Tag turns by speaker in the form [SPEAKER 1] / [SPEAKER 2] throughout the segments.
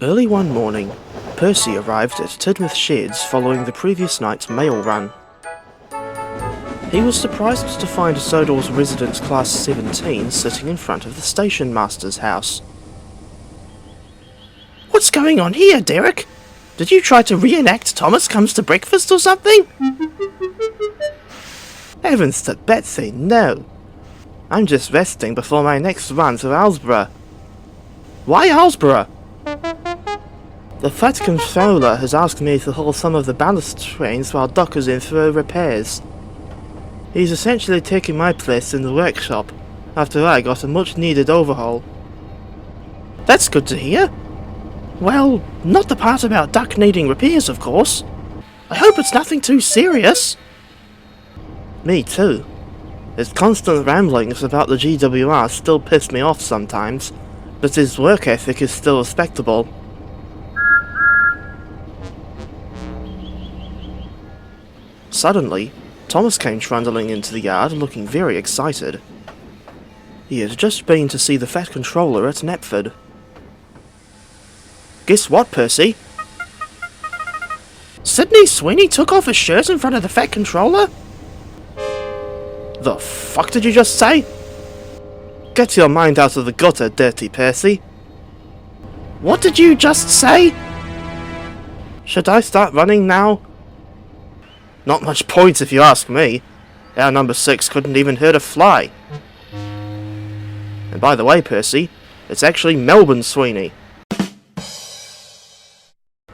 [SPEAKER 1] Early one morning, Percy arrived at Tidmouth Sheds following the previous night's mail run. He was surprised to find Sodor's Residence Class 17 sitting in front of the station master's house.
[SPEAKER 2] What's going on here, Derek? Did you try to reenact Thomas Comes to Breakfast or something?
[SPEAKER 1] Heavens to Betsy, no! I'm just resting before my next run to Alsborough.
[SPEAKER 2] Why Alsborough?
[SPEAKER 1] The Fat Controller has asked me to haul some of the ballast trains while Doc is in for repairs. He's essentially taking my place in the workshop, after I got a much needed overhaul.
[SPEAKER 2] That's good to hear. Well, not the part about Duck needing repairs, of course. I hope it's nothing too serious.
[SPEAKER 1] Me too. His constant ramblings about the GWR still piss me off sometimes, but his work ethic is still respectable. Suddenly, Thomas came trundling into the yard looking very excited. He had just been to see the Fat Controller at Knapford.
[SPEAKER 2] Guess what, Percy? Sydney Sweeney took off his shirt in front of the Fat Controller?
[SPEAKER 1] The fuck did you just say? Get your mind out of the gutter, dirty Percy.
[SPEAKER 2] What did you just say?
[SPEAKER 1] Should I start running now? Not much point if you ask me. Our number 6 couldn't even hurt a fly. And by the way, Percy, it's actually Melbourne Sweeney.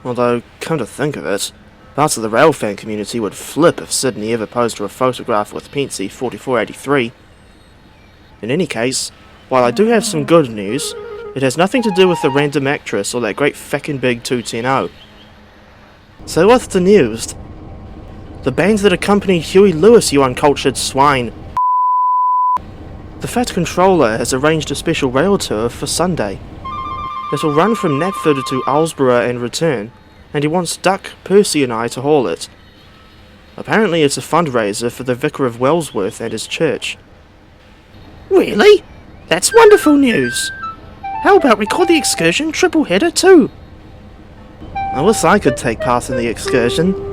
[SPEAKER 1] Although, come to think of it, parts of the rail fan community would flip if Sydney ever posed to a photograph with Pensy 4483. In any case, while I do have some good news, it has nothing to do with the random actress or that great feckin' big 210. So what's the news? The bands that accompanied Huey Lewis, you uncultured swine. The Fat Controller has arranged a special rail tour for Sunday. It'll run from Knapford to Alsborough and return, and he wants Duck, Percy and I to haul it. Apparently it's a fundraiser for the Vicar of Wellsworth and his church.
[SPEAKER 2] Really? That's wonderful news. How about we call the excursion triple header too?
[SPEAKER 1] I wish I could take part in the excursion,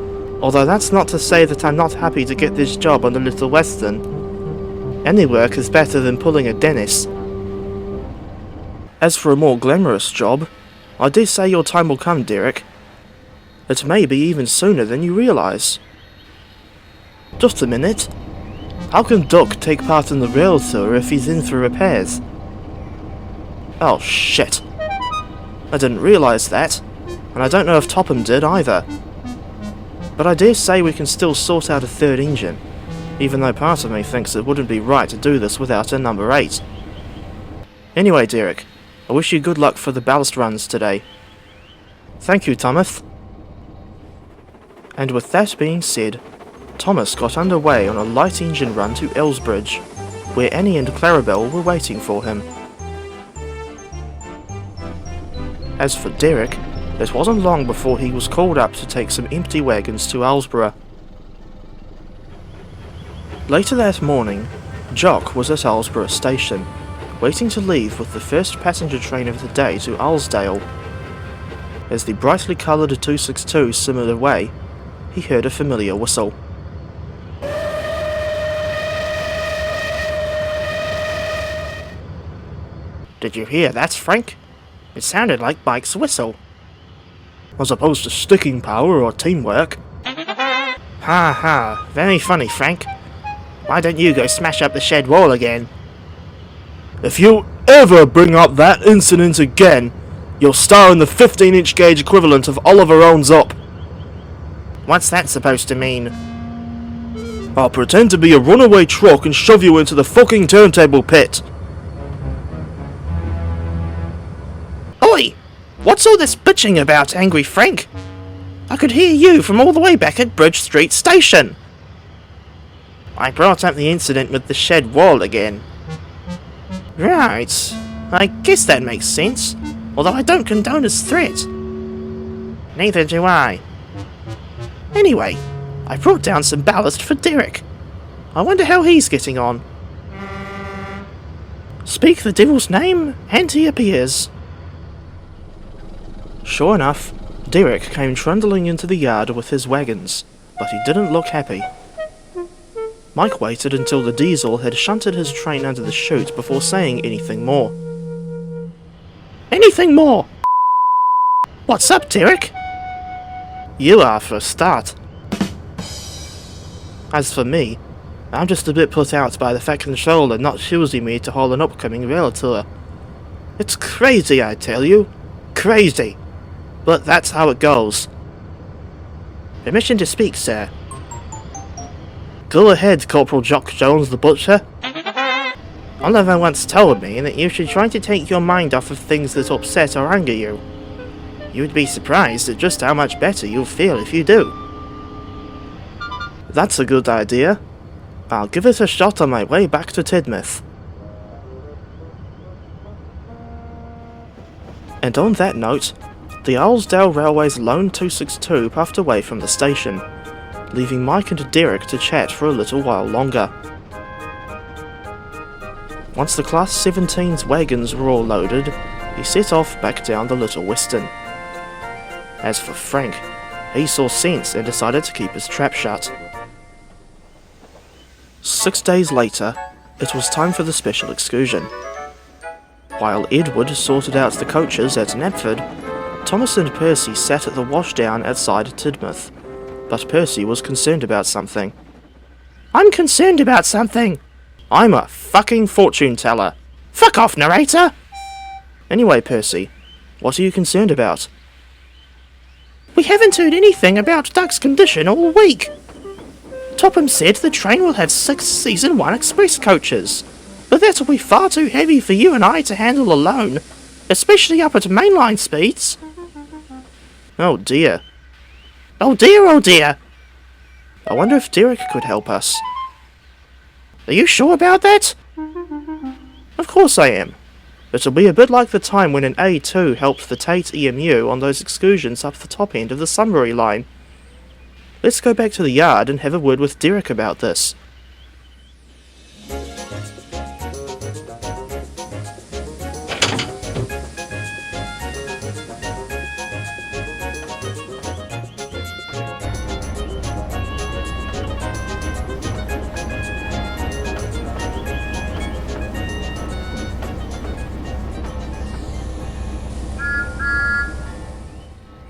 [SPEAKER 1] although that's not to say that I'm not happy to get this job on the Little Western. Any work is better than pulling a Dennis. As for a more glamorous job, I dare say your time will come, Derek. It may be even sooner than you realise. Just a minute. How can Duck take part in the rail tour if he's in for repairs? Oh shit. I didn't realise that, and I don't know if Topham did either. But I dare say we can still sort out a third engine, even though part of me thinks it wouldn't be right to do this without a number 8. Anyway, Derek, I wish you good luck for the ballast runs today. Thank you, Thomas. And with that being said, Thomas got underway on a light engine run to Elsbridge, where Annie and Clarabelle were waiting for him. As for Derek, it wasn't long before he was called up to take some empty wagons to Alsborough. Later that morning, Jock was at Alsborough station, waiting to leave with the first passenger train of the day to Arlesdale. As the brightly coloured 262 simmered away, he heard a familiar whistle.
[SPEAKER 2] Did you hear that, Frank? It sounded like Mike's whistle.
[SPEAKER 1] As opposed to sticking power or teamwork.
[SPEAKER 2] Ha ha, very funny, Frank. Why don't you go smash up the shed wall again?
[SPEAKER 1] If you ever bring up that incident again, you'll star in the 15-inch gauge equivalent of Oliver Owns Up.
[SPEAKER 2] What's that supposed to mean?
[SPEAKER 1] I'll pretend to be a runaway truck and shove you into the fucking turntable pit.
[SPEAKER 2] Oi! What's all this bitching about, Angry Frank? I could hear you from all the way back at Bridge Street Station. I brought up the incident with the shed wall again. Right, I guess that makes sense, although I don't condone his threat. Neither do I. Anyway, I brought down some ballast for Derek. I wonder how he's getting on. Speak the devil's name, and he appears.
[SPEAKER 1] Sure enough, Derek came trundling into the yard with his wagons, but he didn't look happy. Mike waited until the diesel had shunted his train under the chute before saying anything more.
[SPEAKER 2] Anything more? What's up, Derek?
[SPEAKER 1] You are, for a start. As for me, I'm just a bit put out by the fact controller not choosing me to haul an upcoming rail tour. It's crazy, I tell you. Crazy. But that's how it goes.
[SPEAKER 2] Permission to speak, sir.
[SPEAKER 1] Go ahead, Corporal Jock Jones the Butcher.
[SPEAKER 2] Oliver once told me that you should try to take your mind off of things that upset or anger you. You'd be surprised at just how much better you'll feel if you do.
[SPEAKER 1] That's a good idea. I'll give it a shot on my way back to Tidmouth. And on that note, the Arlesdale Railway's Lone 262 puffed away from the station, leaving Mike and Derek to chat for a little while longer. Once the Class 17's wagons were all loaded, he set off back down the Little Western. As for Frank, he saw sense and decided to keep his trap shut. 6 days later, it was time for the special excursion. While Edward sorted out the coaches at Knapford, Thomas and Percy sat at the washdown outside Tidmouth, but Percy was concerned about something.
[SPEAKER 2] I'm concerned about something.
[SPEAKER 1] I'm a fucking fortune teller.
[SPEAKER 2] Fuck off, narrator!
[SPEAKER 1] Anyway, Percy, what are you concerned about?
[SPEAKER 2] We haven't heard anything about Duck's condition all week. Topham said the train will have 6 Season 1 express coaches, but that'll be far too heavy for you and I to handle alone, especially up at mainline speeds.
[SPEAKER 1] Oh dear.
[SPEAKER 2] Oh dear, oh dear.
[SPEAKER 1] I wonder if Derek could help us.
[SPEAKER 2] Are you sure about that?
[SPEAKER 1] Of course I am. It'll be a bit like the time when an A2 helped the Tate EMU on those excursions up the top end of the Sunbury line. Let's go back to the yard and have a word with Derek about this.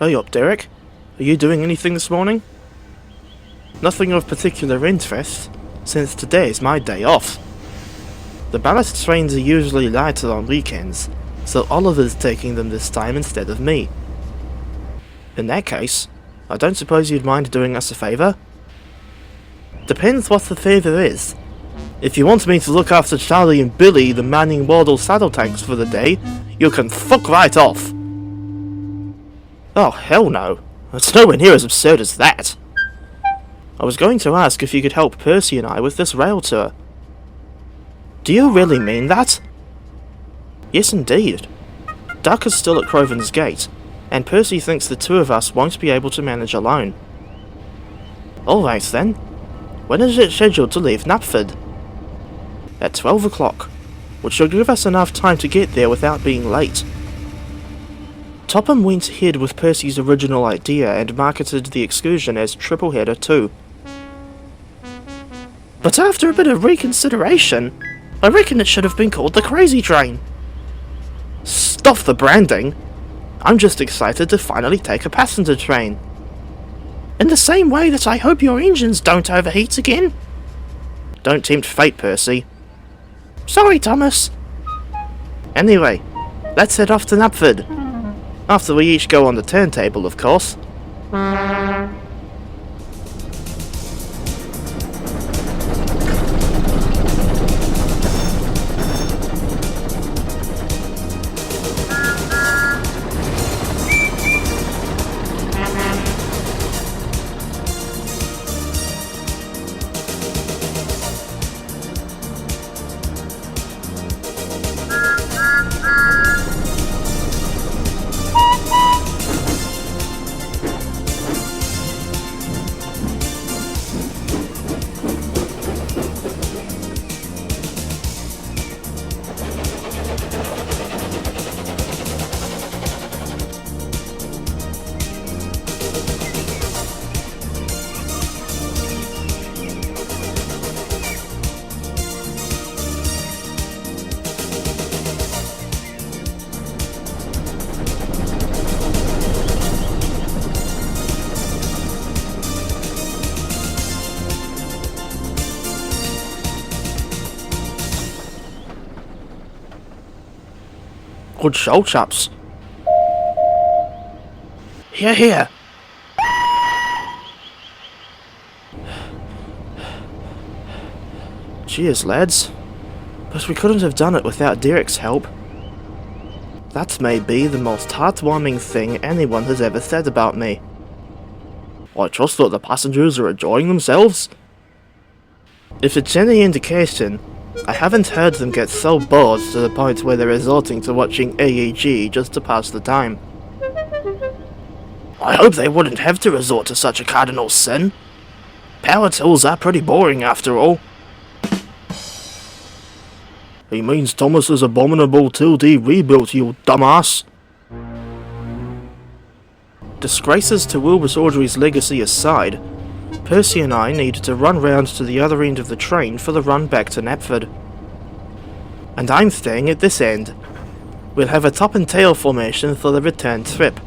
[SPEAKER 1] Hey up, Derek. Are you doing anything this morning? Nothing of particular interest, since today is my day off. The ballast trains are usually lighter on weekends, so Oliver's taking them this time instead of me. In that case, I don't suppose you'd mind doing us a favour? Depends what the favour is. If you want me to look after Charlie and Billy, the Manning Wardle saddle tanks for the day, you can fuck right off. Oh, hell no. It's nowhere near as absurd as that. I was going to ask if you could help Percy and I with this rail tour. Do you really mean that? Yes, indeed. Duck is still at Croven's Gate, and Percy thinks the two of us won't be able to manage alone. Alright then. When is it scheduled to leave Knapford? At 12 o'clock, which should give us enough time to get there without being late. Topham went ahead with Percy's original idea and marketed the excursion as Triple Header 2.
[SPEAKER 2] But after a bit of reconsideration, I reckon it should have been called the Crazy Train.
[SPEAKER 1] Stuff the branding! I'm just excited to finally take a passenger train.
[SPEAKER 2] In the same way that I hope your engines don't overheat again.
[SPEAKER 1] Don't tempt fate, Percy.
[SPEAKER 2] Sorry, Thomas.
[SPEAKER 1] Anyway, let's head off to Knapford. After we each go on the turntable, of course. Good show, chaps.
[SPEAKER 2] Here, here.
[SPEAKER 1] Cheers, lads. But we couldn't have done it without Derek's help. That may be the most heartwarming thing anyone has ever said about me. I trust that the passengers are enjoying themselves. If it's any indication, I haven't heard them get so bored to the point where they're resorting to watching AEG just to pass the time.
[SPEAKER 2] I hope they wouldn't have to resort to such a cardinal sin. Power tools are pretty boring after all.
[SPEAKER 1] He means Thomas's abominable till D rebuilt, you dumbass. Disgraces to Wilbur Audrey's legacy aside, Percy and I needed to run round to the other end of the train for the run back to Knapford. And I'm staying at this end. We'll have a top and tail formation for the return trip.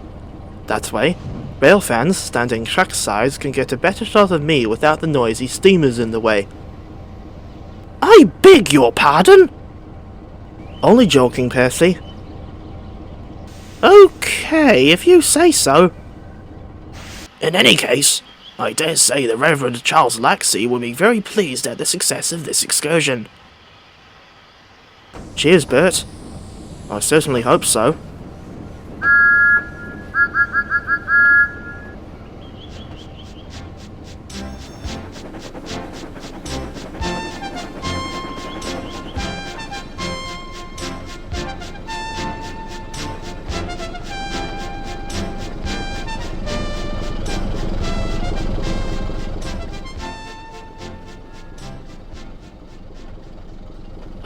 [SPEAKER 1] That way, rail fans standing track sides can get a better shot of me without the noisy steamers in the way.
[SPEAKER 2] I beg your pardon?
[SPEAKER 1] Only joking, Percy.
[SPEAKER 2] Okay, if you say so. In any case, I dare say the Reverend Charles Laxey will be very pleased at the success of this excursion.
[SPEAKER 1] Cheers, Bert. I certainly hope so.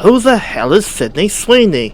[SPEAKER 2] Who the hell is Sydney Sweeney?